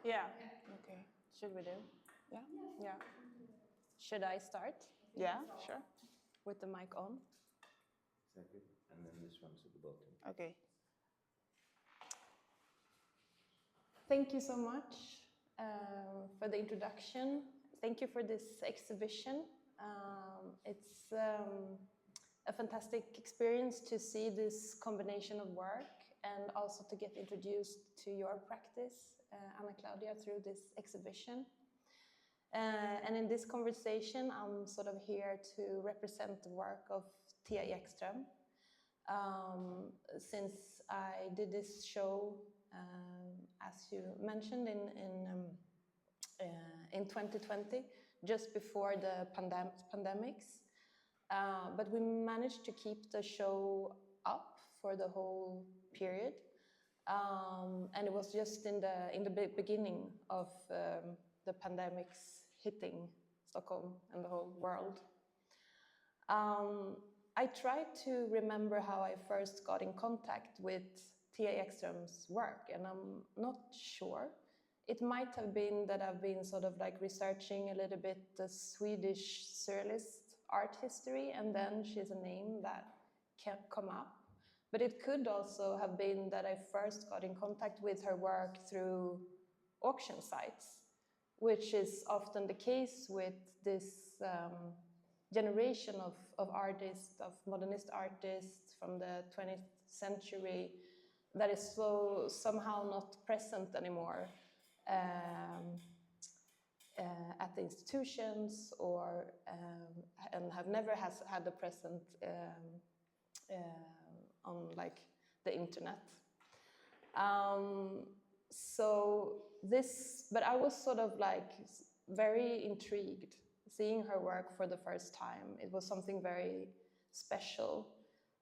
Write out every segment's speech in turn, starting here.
Yeah. Okay. Should we do? Yeah. Yeah. Should I start Yeah, sure. with the mic on? Exactly. And then this one's at the bottom. Okay. Thank you so much for the introduction. Thank you for this exhibition. It's a fantastic experience to see this combination of work and also to get introduced to your practice, Ana Cláudia, through this exhibition. And in this conversation, I'm sort of here to represent the work of Thea Ekström. Since I did this show, as you mentioned, in 2020, just before the pandemics, but we managed to keep the show up for the whole period, and it was just in the beginning of the pandemics hitting Stockholm and the whole world. I tried to remember how I first got in contact with Thea Ekström's work, and I'm not sure. It might have been that I've been sort of like researching a little bit the Swedish surrealist art history, and then she's a name that kept come up. But it could also have been that I first got in contact with her work through auction sites, which is often the case with this generation of artists, of modernist artists from the 20th century that is so somehow not present anymore at the institutions or and have never had a present on like the internet. But I was sort of like very intrigued seeing her work for the first time. It was something very special.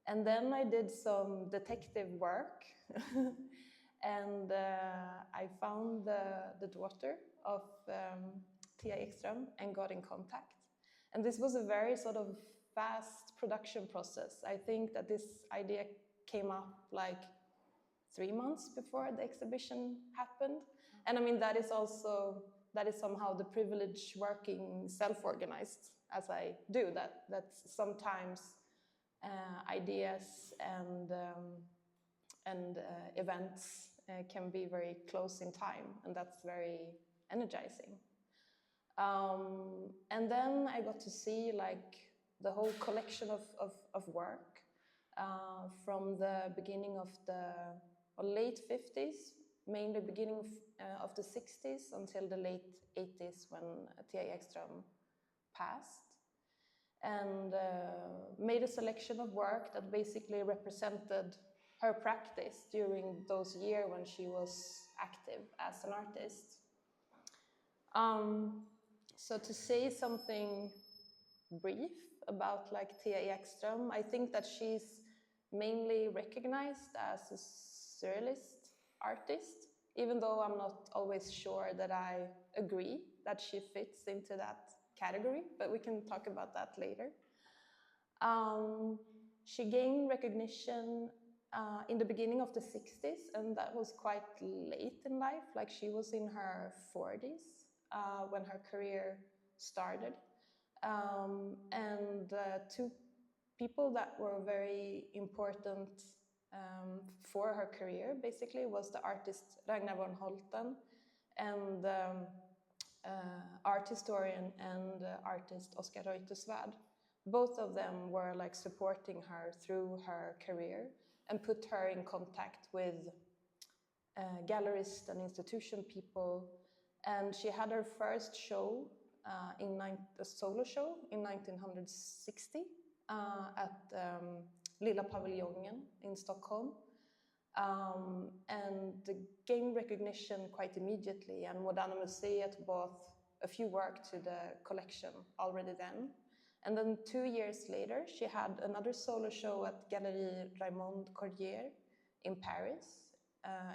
And then I did some detective work and I found the daughter of Thea Ekström and got in contact. And this was a very sort of fast production process. I think that this idea came up like 3 months before the exhibition happened. And I mean, that is somehow the privilege working self-organized as I do, that sometimes ideas and events can be very close in time, and that's very energizing. And then I got to see like the whole collection of work from the beginning of the late 50s, mainly beginning of the 60s until the late 80s when Thea Ekström passed, and made a selection of work that basically represented her practice during those years when she was active as an artist. So to say something brief about like Thea Ekström, I think that she's mainly recognized as a surrealist artist, even though I'm not always sure that I agree that she fits into that category, but we can talk about that later. She gained recognition in the beginning of the 60s, and that was quite late in life, like she was in her 40s when her career started. And two people that were very important for her career, basically, was the artist Ragnar von Holten and art historian and artist Oscar Reuterswärd. Both of them were like supporting her through her career and put her in contact with gallerists and institution people. And she had her first show, a solo show in 1960 at Lilla Paviljongen in Stockholm. And gained recognition quite immediately, and Moderna Museet bought a few work to the collection already then. And then 2 years later, she had another solo show at Galerie Nordenhake in Paris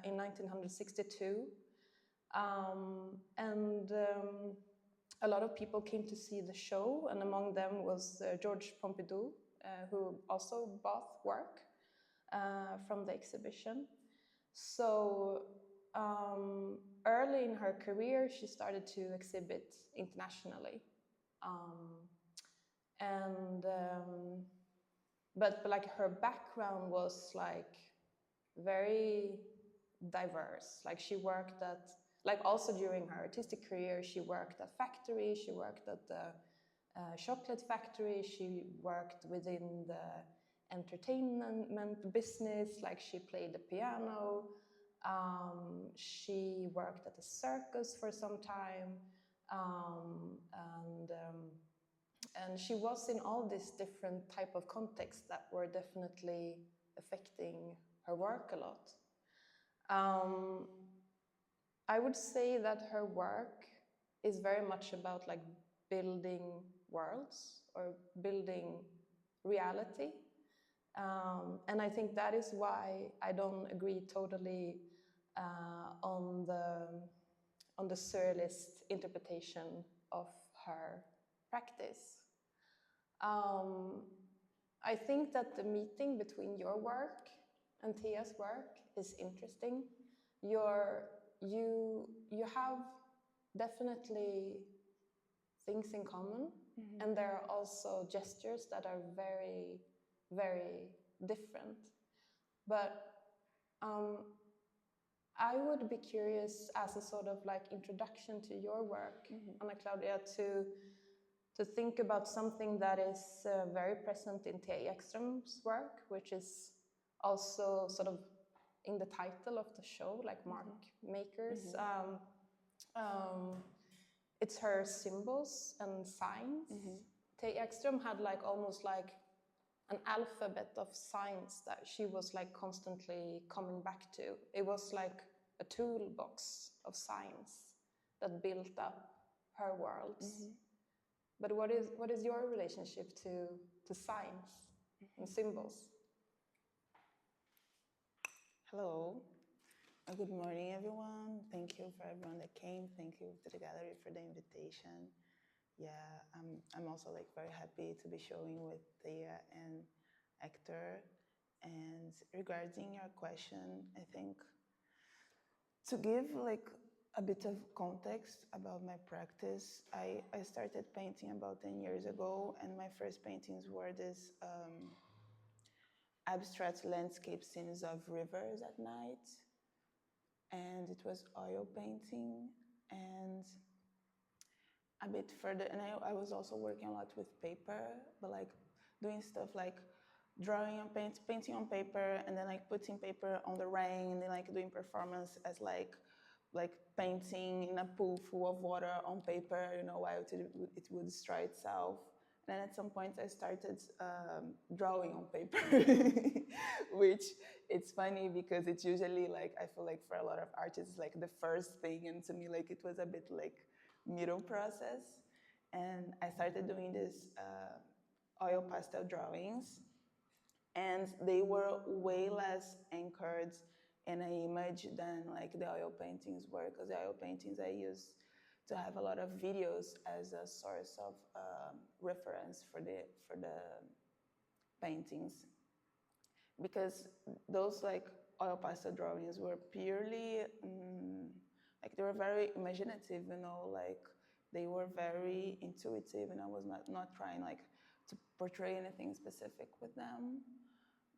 in 1962. A lot of people came to see the show, and among them was Georges Pompidou, who also bought work from the exhibition. So early in her career, she started to exhibit internationally. But like her background was like very diverse. Like she worked at, like also during her artistic career, she worked at factories, she worked at the chocolate factory, she worked within the entertainment business, like she played the piano, she worked at a circus for some time, and she was in all these different type of contexts that were definitely affecting her work a lot. I would say that her work is very much about like building worlds or building reality. And I think that is why I don't agree totally on the surrealist interpretation of her practice. I think that the meeting between your work and Thea's work is interesting. You have definitely things in common, and there are also gestures that are very, very different. But I would be curious, as a sort of like introduction to your work, Ana Cláudia, to think about something that is very present in Thea Ekström's work, which is also sort of in the title of the show, like mark makers. It's her symbols and signs. Thea Ekström had like almost like an alphabet of signs that she was like constantly coming back to. It was like a toolbox of signs that built up her worlds. But what is your relationship to signs and symbols? Hello. Good morning, everyone. Thank you for everyone that came. Thank you to the gallery for the invitation. Yeah, I'm also like very happy to be showing with Thea and Ektor. And regarding your question, I think to give like a bit of context about my practice, I started painting about 10 years ago, and my first paintings were this abstract landscape scenes of rivers at night. And it was oil painting, and a bit further, and I was also working a lot with paper, but like doing stuff like drawing on painting on paper, and then like putting paper on the rain, and then like doing performance as like painting in a pool full of water on paper, you know, while it would dry itself. And then at some point I started drawing on paper, which it's funny because it's usually like, I feel like for a lot of artists, like the first thing, and to me, like it was a bit like middle process. And I started doing this oil pastel drawings, and they were way less anchored in an image than like the oil paintings were, because the oil paintings I used to have a lot of videos as a source of reference for the paintings, because those like oil pastel drawings were purely like they were very imaginative, you know, like they were very intuitive, and I was not trying like to portray anything specific with them.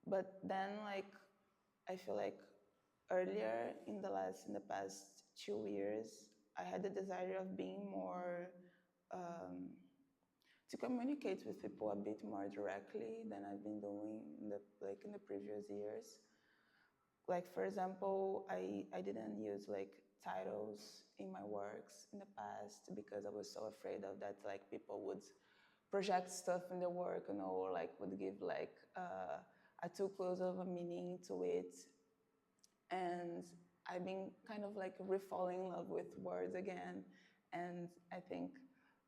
But then like I feel like earlier in the past 2 years, I had the desire of being more to communicate with people a bit more directly than I've been doing in the previous years. Like for example, I didn't use like titles in my works in the past because I was so afraid of that, like people would project stuff in the work, you know, or like would give like a too close of a meaning to it. And I've been kind of like re-falling in love with words again, and I think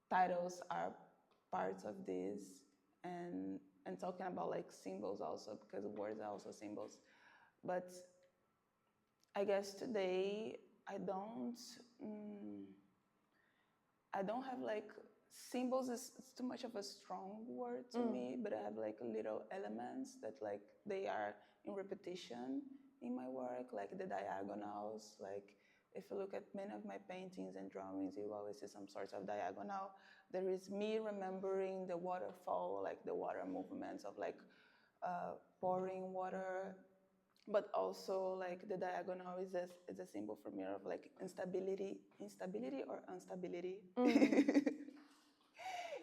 titles are part of this, and talking about like symbols also, because words are also symbols. But I guess today I don't have like symbols is too much of a strong word to me, but I have like little elements that like they are in repetition in my work, like the diagonals, like if you look at many of my paintings and drawings, you always see some sort of diagonal. There is me remembering the waterfall, like the water movements of like pouring water, but also like the diagonal is a symbol for me of like instability or instability.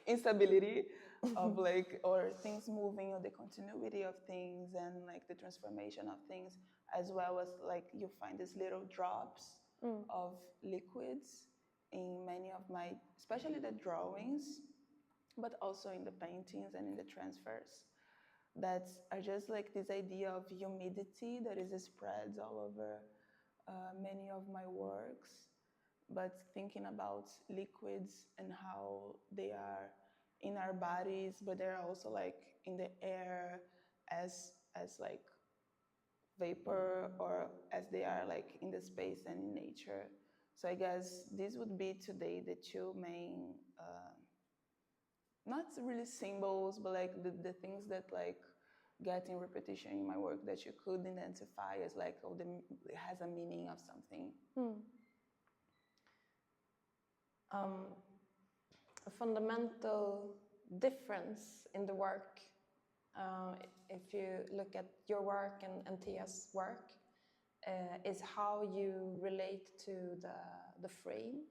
Instability of like, or things moving, or the continuity of things, and like the transformation of things, as well as like you find these little drops of liquids in many of my, especially the drawings, but also in the paintings and in the transfers, that are just like this idea of humidity that is spread all over many of my works, but thinking about liquids and how they are in our bodies, but they're also like in the air as like vapor, or as they are like in the space and in nature. So I guess these would be today the two main, not really symbols, but like the things that like get in repetition in my work that you could identify as like, oh, it has a meaning of something. A fundamental difference in the work, if you look at your work and Thea's work, is how you relate to the frame.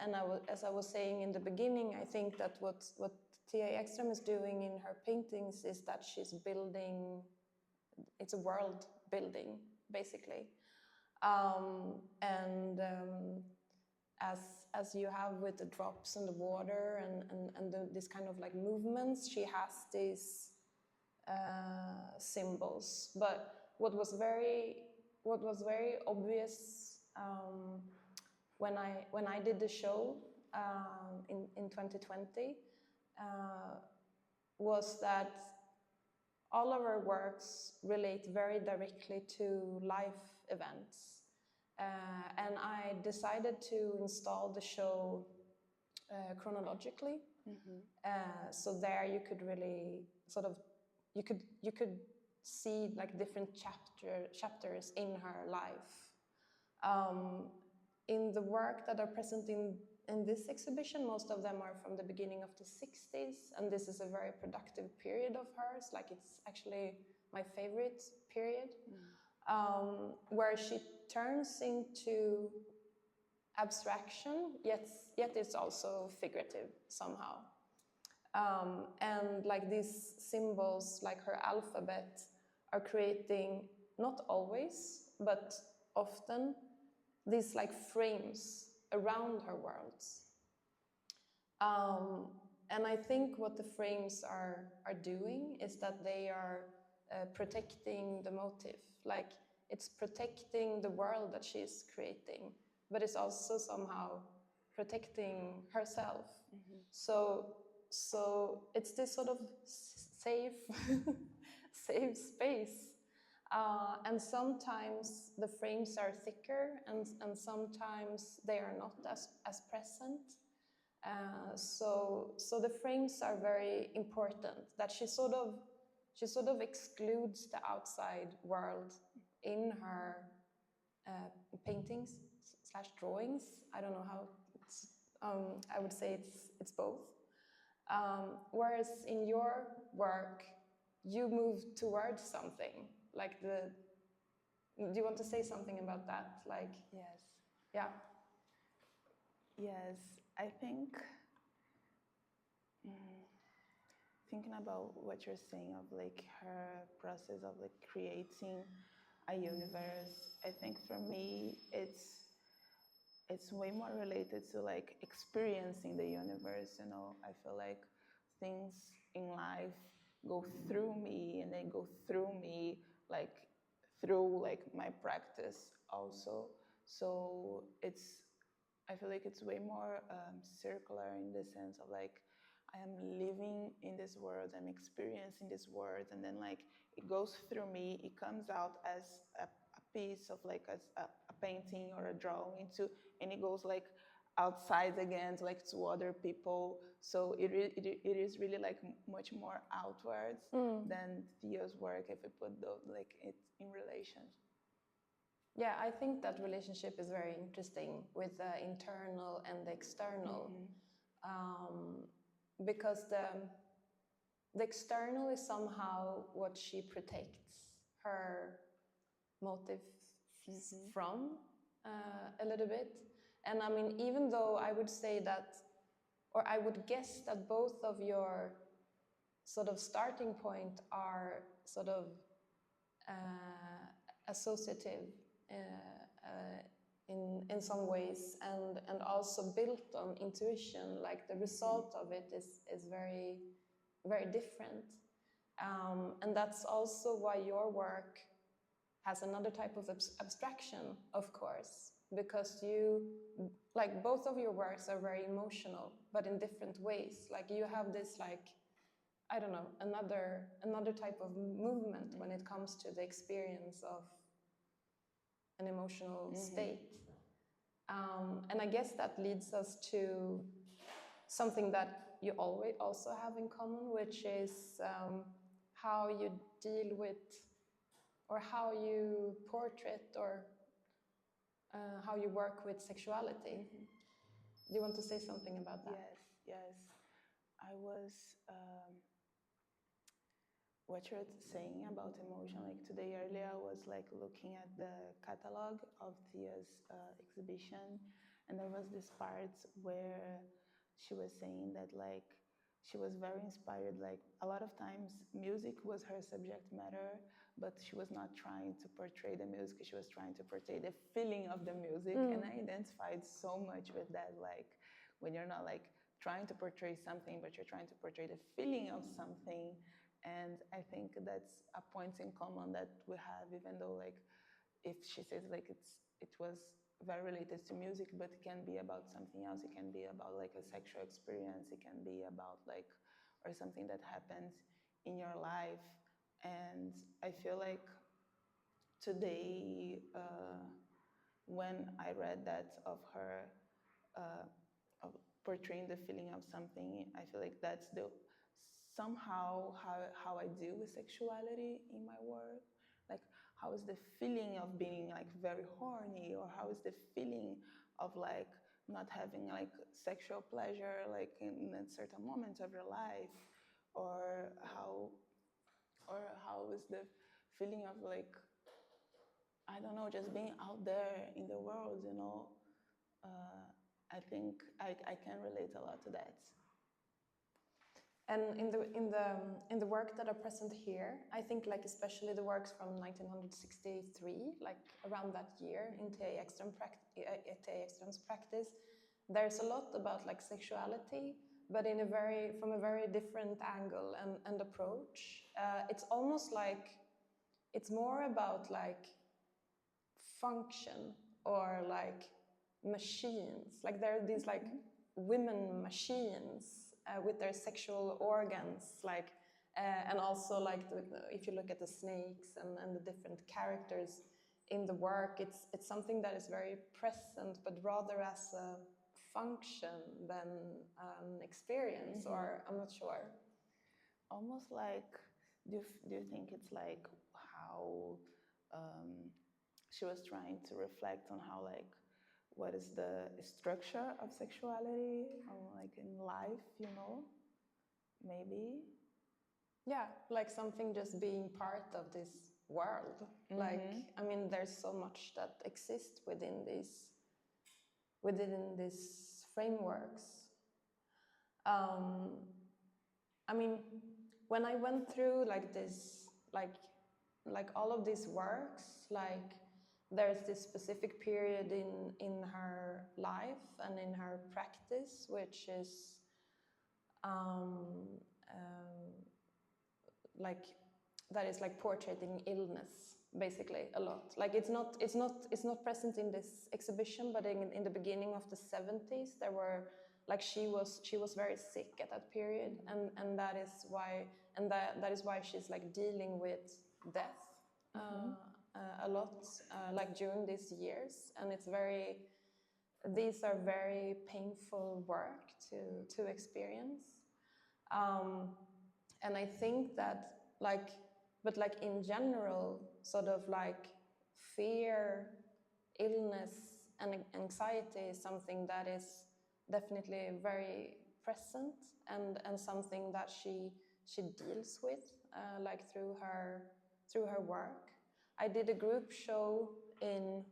And as I was saying in the beginning, I think that what Thea Ekström is doing in her paintings is that she's building, it's a world building, basically. As you have with the drops in the water and this kind of like movements, she has these symbols. But what was very obvious when I did the show in 2020 was that all of our works relate very directly to life events. And I decided to install the show chronologically. So there you could really sort of, you could see like different chapters in her life. In the work that are present in this exhibition, most of them are from the beginning of the 60s, and this is a very productive period of hers. Like, it's actually my favorite period, where she turns into abstraction, yet it's also figurative somehow. And like these symbols, like her alphabet, are creating, not always, but often, these like frames around her worlds. And I think what the frames are doing is that they are protecting the motif. Like, it's protecting the world that she's creating, but it's also somehow protecting herself. So it's this sort of safe space. And sometimes the frames are thicker, and sometimes they are not as present. So the frames are very important. That she sort of excludes the outside world in her paintings / drawings. I don't know how. I would say it's both. Whereas in your work, you move towards something. Like do you want to say something about that? Like, yes. Yeah. Yes, I think thinking about what you're saying of like her process of like creating a universe, I think for me it's way more related to like experiencing the universe. You know, I feel like things in life go through me, and they go through me like through like my practice also. So I feel like it's way more circular, in the sense of like I am living in this world, I'm experiencing this world, and then like it goes through me, it comes out as a piece of like a painting or a drawing too, and it goes like outside again to like to other people. So it is really like much more outwards than Thea's work, if we put like it in relation. Yeah, I think that relationship is very interesting with the internal and the external, because the external is somehow what she protects her motive from a little bit. And I mean, even though I would say that, or I would guess that both of your sort of starting point are sort of associative in some ways, and also built on intuition. Like the result of it is very, very different, and that's also why your work has another type of abstraction, of course, because you, like, both of your works are very emotional, but in different ways. Like you have this, like, I don't know, another type of movement when it comes to the experience of an emotional state. And I guess that leads us to something that you always also have in common, which is how you deal with, or how you portrait, or how you work with sexuality. Do you want to say something about that? Yes. I was, what you're saying about emotion, like today earlier I was like looking at the catalog of Thea's exhibition, and there was this part where she was saying that like she was very inspired, like a lot of times music was her subject matter, but she was not trying to portray the music, she was trying to portray the feeling of the music. And I identified so much with that, like when you're not like trying to portray something, but you're trying to portray the feeling of something. And I think that's a point in common that we have, even though like if she says like it was very related to music, but it can be about something else. It can be about like a sexual experience. It can be about like, or something that happens in your life. And I feel like today, when I read that of her, of portraying the feeling of something, I feel like that's the somehow how I deal with sexuality in my work. Like, how is the feeling of being like very horny, or how is the feeling of like not having like sexual pleasure like in a certain moment of your life, or how is the feeling of like, I don't know, just being out there in the world, you know. I think I can relate a lot to that. And in the work that are present here, I think like especially the works from 1963, like around that year in Thea Ekström's practice, there's a lot about like sexuality, but in a from a very different angle and approach. It's almost like it's more about like function, or like machines. Like there are these like women machines with their sexual organs, like, and also like if you look at the snakes and the different characters in the work, it's something that is very present, but rather as a function than an experience, or I'm not sure. Almost like, do you think it's like how she was trying to reflect on how like, what is the structure of sexuality, like in life, you know, maybe? Yeah, like something just being part of this world. Like, I mean, there's so much that exists within these frameworks. I mean, when I went through like this, like all of these works, like there's this specific period in her life and in her practice, which is like that is like portraying illness basically a lot. Like it's not present in this exhibition, but in the beginning of the 70s there were like she was very sick at that period, and that is why she's like dealing with death a lot, like during these years. And these are very painful work to experience. And I think that like in general, sort of like fear illness and anxiety is something that is definitely very present and something that she deals with like through her work. I did a group show in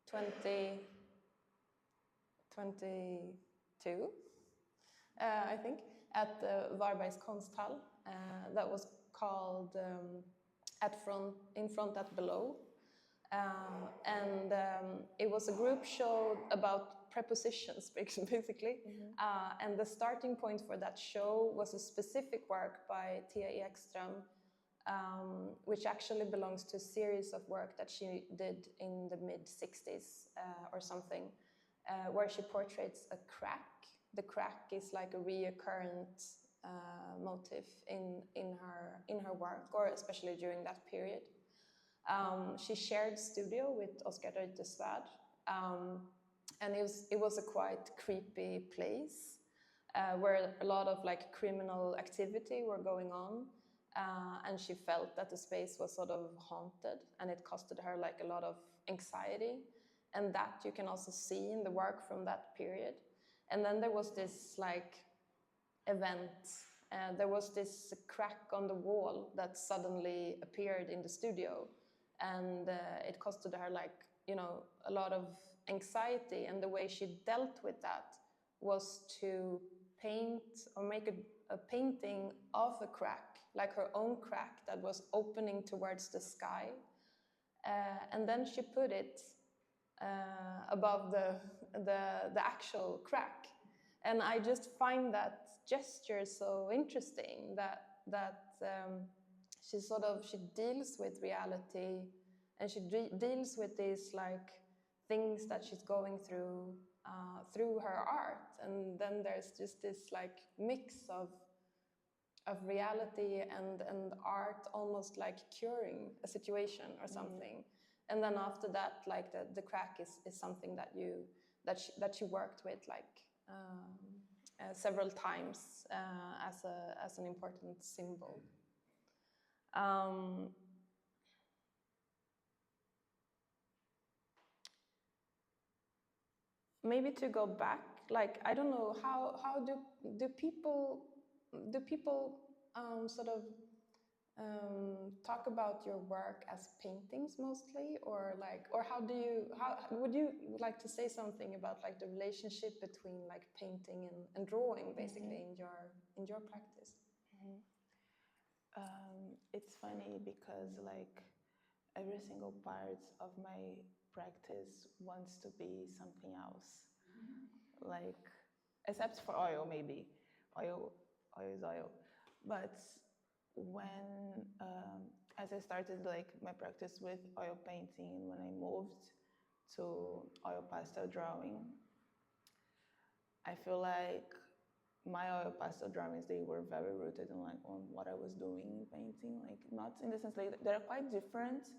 2022, I think, at the Varbergs Konsthall that was called In Front at Below. It was a group show about prepositions, basically. And the starting point for that show was a specific work by Thea Ekström, which actually belongs to a series of work that she did in the mid-60s or something, where she portrays a crack. The crack is like a reoccurrent motif in her work, or especially during that period. She shared studio with Oscar Reuterswärd, and it was a quite creepy place where a lot of like criminal activity were going on, and she felt that the space was sort of haunted, and it costed her like a lot of anxiety, and that you can also see in the work from that period. And then there was this like event. There was this crack on the wall that suddenly appeared in the studio, and it costed her like, you know, a lot of anxiety. And the way she dealt with that was to paint or make a painting of a crack, like her own crack that was opening towards the sky, and then she put it above the actual crack. And I just find that gesture so interesting, that she deals with reality, and she deals with these like things that she's going through her art. And then there's just this like mix of reality and art, almost like curing a situation or something. And then after that, like the crack is something that she worked with like several times as an important symbol. Maybe to go back, like I don't know, how do people talk about your work as paintings mostly, or how would you like to say something about like the relationship between like painting and drawing basically in your practice? It's funny because like every single part of my practice wants to be something else, like except for oil. Maybe oil is oil, but when as I started like my practice with oil painting, when I moved to oil pastel drawing, I feel like my oil pastel drawings, they were very rooted in like on what I was doing in painting, like not in the sense like they're quite different,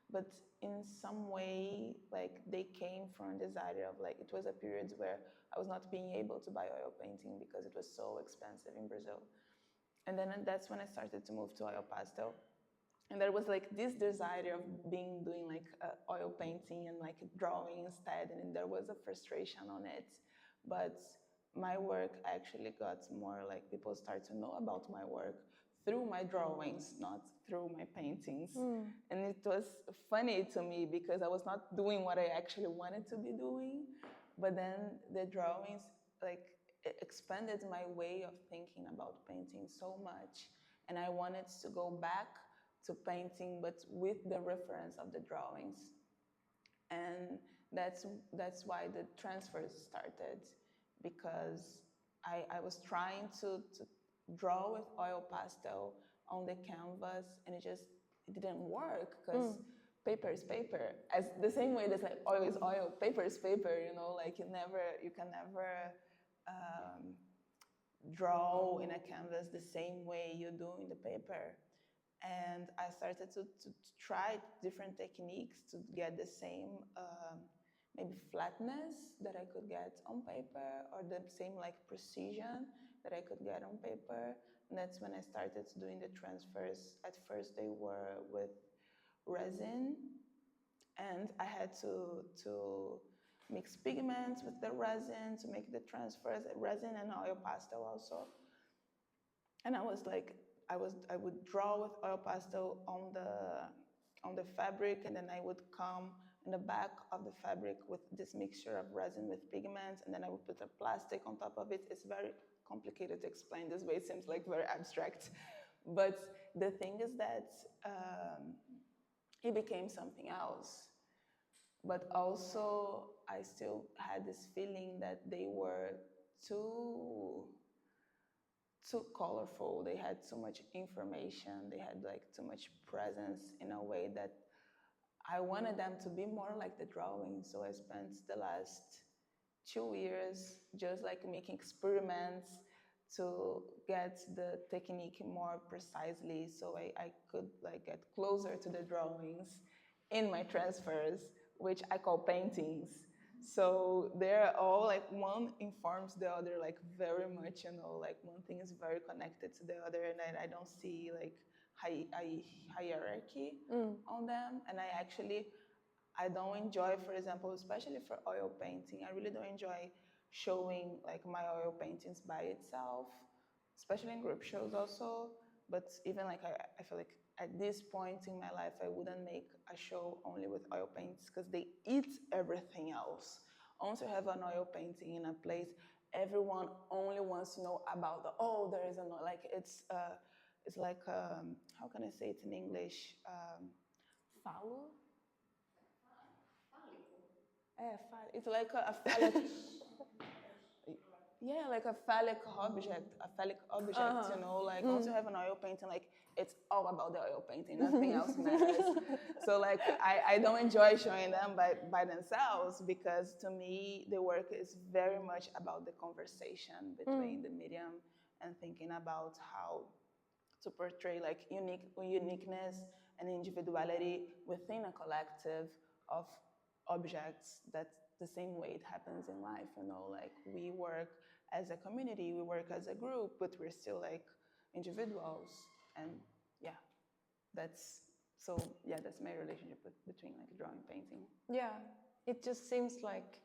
but in some way like they came from this idea of like it was a period where I was not being able to buy oil painting because it was so expensive in Brazil. And then that's when I started to move to oil pastel. And there was like this desire of doing like oil painting and like drawing instead, and there was a frustration on it. But my work actually got more like people start to know about my work through my drawings, not through my paintings. And it was funny to me because I was not doing what I actually wanted to be doing, but then the drawings like expanded my way of thinking about painting so much, and I wanted to go back to painting but with the reference of the drawings. And that's why the transfers started, because I was trying to draw with oil pastel on the canvas, and it didn't work because paper is paper. As the same way that like oil is oil, paper is paper, you know, like you can never draw in a canvas the same way you do in the paper. And I started to try different techniques to get the same maybe flatness that I could get on paper, or the same like precision that I could get on paper. And that's when I started doing the transfers. At first they were with resin, and I had to mix pigments with the resin to make the transfers, resin and oil pastel also. And I was like, I would draw with oil pastel on the fabric, and then I would come in the back of the fabric with this mixture of resin with pigments, and then I would put a plastic on top of it. It's very complicated to explain this way. It seems like very abstract, but the thing is that it became something else. But also, I still had this feeling that they were too colorful. They had too much information. They had like too much presence in a way that I wanted them to be more like the drawing. So I spent the last 2 years just like making experiments to get the technique more precisely, so I could like get closer to the drawings in my transfers, which I call paintings. So they're all like one informs the other like very much, you know, like one thing is very connected to the other, and I don't see like hierarchy on them. And I don't enjoy, for example, especially for oil painting, I really don't enjoy showing like my oil paintings by itself, especially in group shows also. But even like I feel like at this point in my life, I wouldn't make a show only with oil paints because they eat everything else. Once you have an oil painting in a place, everyone only wants to know about there is an like it's like how can I say it in English? Fallo. It's like a phallic, yeah, like a phallic object, you know, like once you have an oil painting, like it's all about the oil painting, nothing else matters. So like I don't enjoy showing them by themselves, because to me the work is very much about the conversation between the medium and thinking about how to portray like uniqueness and individuality within a collective of objects. That's the same way it happens in life, you know, like we work as a community, we work as a group, but we're still like individuals. And yeah, that's that's my relationship between like drawing, painting. Yeah, it just seems like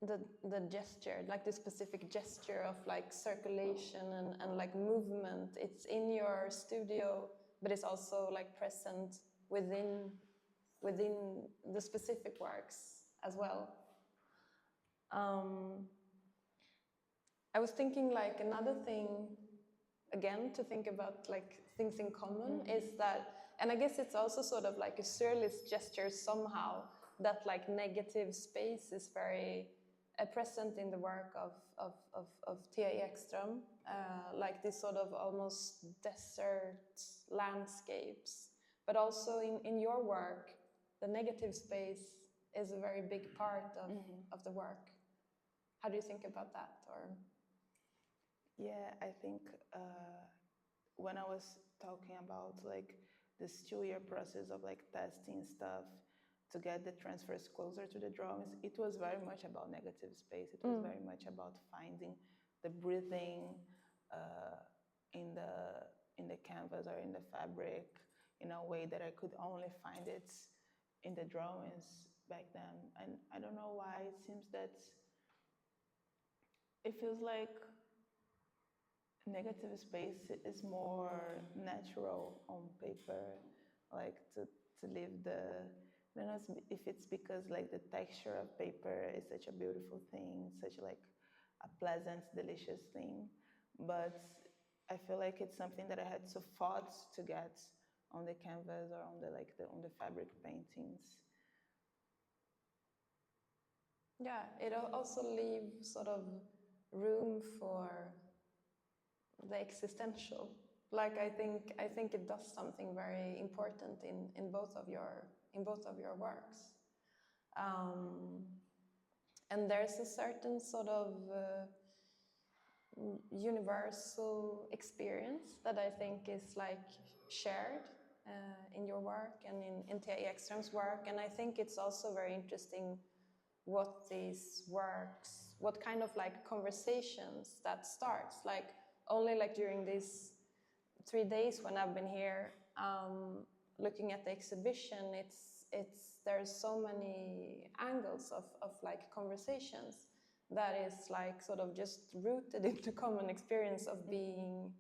the gesture, like the specific gesture of like circulation and like movement, it's in your studio, but it's also like present within the specific works as well. I was thinking like another thing, again, to think about like things in common is that, and I guess it's also sort of like a surrealist gesture somehow, that like negative space is very present in the work of Thea Ekström, like this sort of almost desert landscapes. But also in your work, the negative space is a very big part of the work. How do you think about that? Or yeah, I think when I was talking about like this 2-year process of like testing stuff to get the transfers closer to the drawings, it was very much about negative space. It was very much about finding the breathing in the canvas or in the fabric in a way that I could only find it in the drawings back then. And I don't know why, it seems that it feels like negative space is more natural on paper, like to leave the, I don't know if it's because like the texture of paper is such a beautiful thing, such like a pleasant, delicious thing, but I feel like it's something that I had to fought to get on the canvas or on on the fabric paintings. yeah, it also leaves sort of room for the existential. Like I think it does something very important in both of your works. And there's a certain sort of universal experience that I think is like shared in your work and in Thea Ekström's work. And I think it's also very interesting what these works, what kind of like conversations that starts. Like only like during these 3 days when I've been here looking at the exhibition, there's so many angles of like conversations that is like sort of just rooted into common experience of being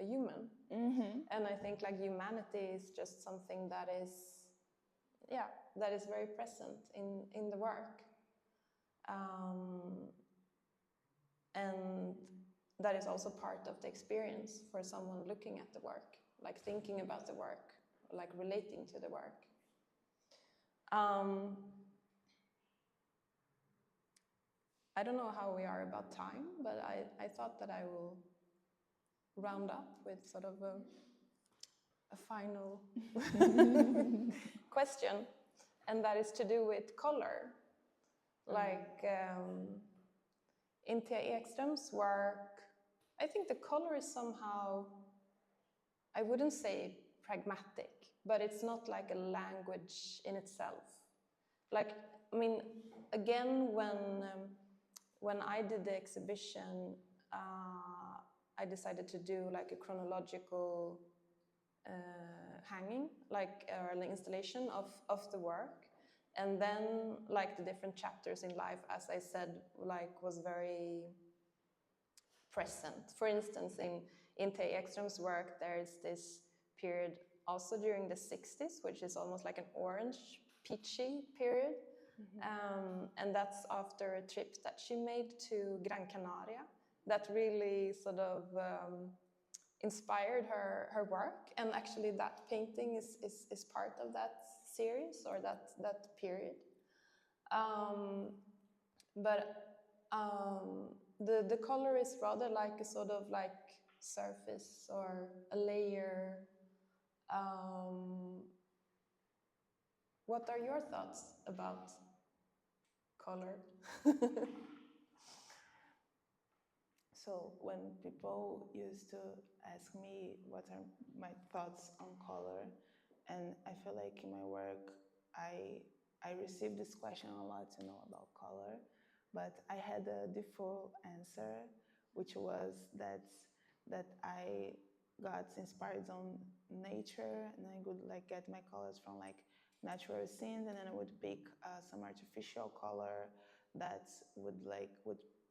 a human. And I think like humanity is just something that is very present in the work, and that is also part of the experience for someone looking at the work, like thinking about the work, like relating to the work. I don't know how we are about time, but I thought that I will round up with sort of a final question, and that is to do with color. Like in Thea Ekström's work, I think the color is somehow, I wouldn't say pragmatic, but it's not like a language in itself. Like, I mean, again, when I did the exhibition, I decided to do like a chronological hanging, like an installation of the work, and then like the different chapters in life, as I said, like was very present. For instance, in Thea Ekström's work, there's this period also during the 60s, which is almost like an orange, peachy period. And that's after a trip that she made to Gran Canaria that really sort of inspired her work. And actually that painting is part of that series or that period. The color is rather like a sort of like surface or a layer. What are your thoughts about color? So when people used to ask me what are my thoughts on color, and I feel like in my work I received this question a lot to know about color, but I had a default answer, which was that I got inspired on nature, and I would like get my colors from like natural scenes, and then I would pick some artificial color that would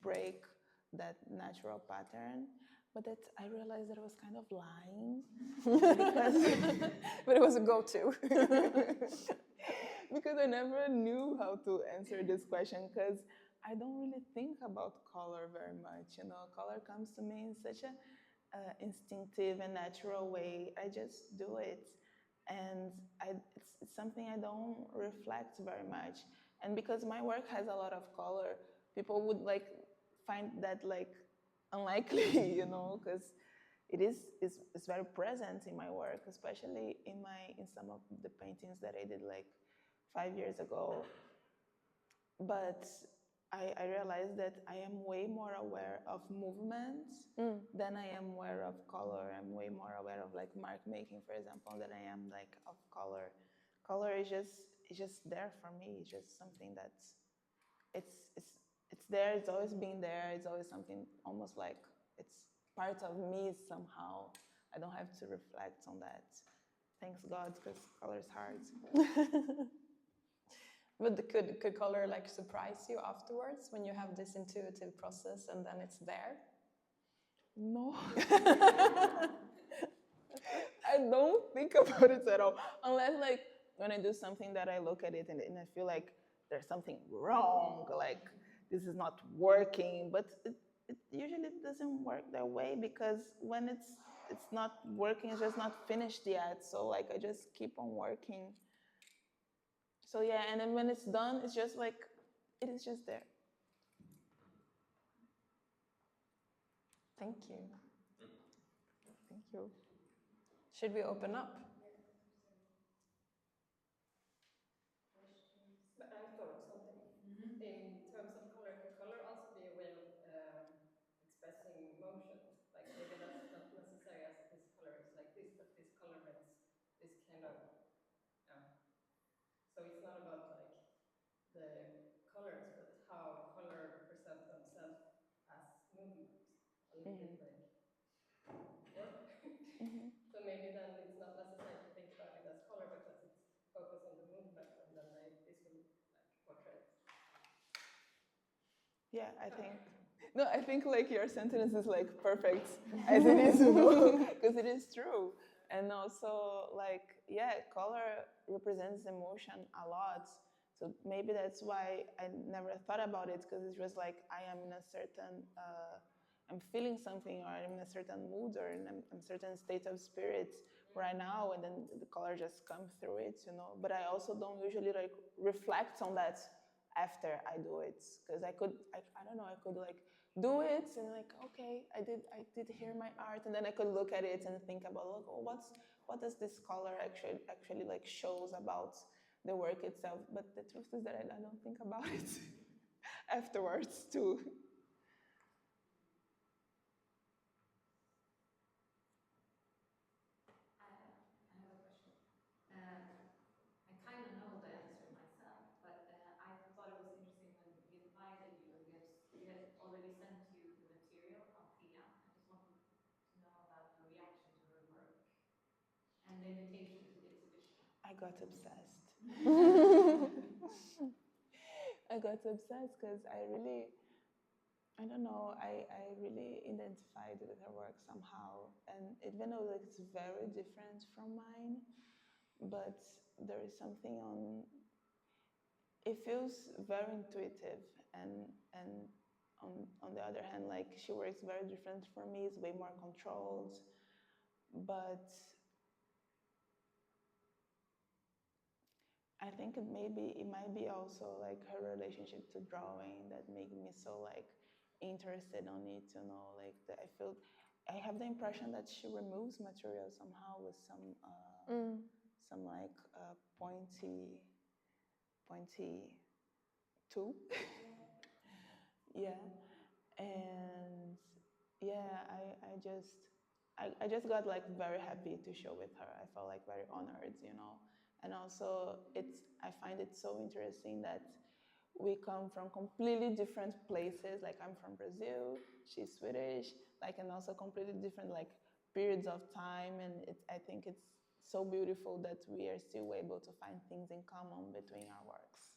break that natural pattern. But that I realized that I was kind of lying because but it was a go-to. because I never knew how to answer this question, because I don't really think about color very much. You know, color comes to me in such a instinctive and natural way. I just do it, and it's something I don't reflect very much. And because my work has a lot of color, people would like find that like unlikely, you know, because it's very present in my work, especially in some of the paintings that I did like 5 years ago. But I realized that I am way more aware of movement than I am aware of color. I'm way more aware of like mark making, for example, than I am like of color. Color is just there for me. It's just something that's it's there. It's always been there. It's always something almost like it's part of me somehow. I don't have to reflect on that. Thanks God, because color is hard. But could color like surprise you afterwards when you have this intuitive process and then it's there? No. I don't think about it at all. Unless like when I do something that I look at it and I feel like there's something wrong, like this is not working. But it usually doesn't work that way, because when it's not working, it's just not finished yet. So like I just keep on working. So yeah, and then when it's done, it's just like, it is just there. Thank you. Thank you. Should we open up? But I thought of something. In terms of color, could color also be a way of expressing emotion? Like maybe that's not necessary as this color is like this, but this color makes this kind of, so it's not about like the colors, but how color present themselves as movement, a little bit like work. So maybe then it's not necessary to think about it as color because it's focused on the movement. Yeah, I think like your sentence is like perfect as it is, you know, because it is true. And also like, yeah, color represents emotion a lot. So maybe that's why I never thought about it, because it was like I am in a certain, I'm feeling something, or I'm in a certain mood, or in a certain state of spirit right now, and then the color just comes through it, you know. But I also don't usually like reflect on that after I do it, because I don't know, I could like do it and like, okay, I did hear my art, and then I could look at it and think about, look, oh, what does this color actually like shows about the work itself. But the truth is that I don't think about it afterwards too. I have a question. I kind of know the answer myself, but I thought it was interesting when we invited you and we had already sent you the material of Thea. I just wanted to know about your reaction to her work and the invitation to the exhibition. I got obsessed. I got obsessed because I don't know, I really identified with her work somehow. And even though like, it's very different from mine, but there is something it feels very intuitive, and on the other hand, like she works very different from me, it's way more controlled. But I think it might be also like her relationship to drawing that made me so like interested on it, you know, like I have the impression that she removes material somehow with some like pointy tool. Yeah. And yeah, I just got like very happy to show with her. I felt like very honored, you know. And also I find it so interesting that we come from completely different places. Like I'm from Brazil, she's Swedish, like, and also completely different like periods of time. And I think it's so beautiful that we are still able to find things in common between our works.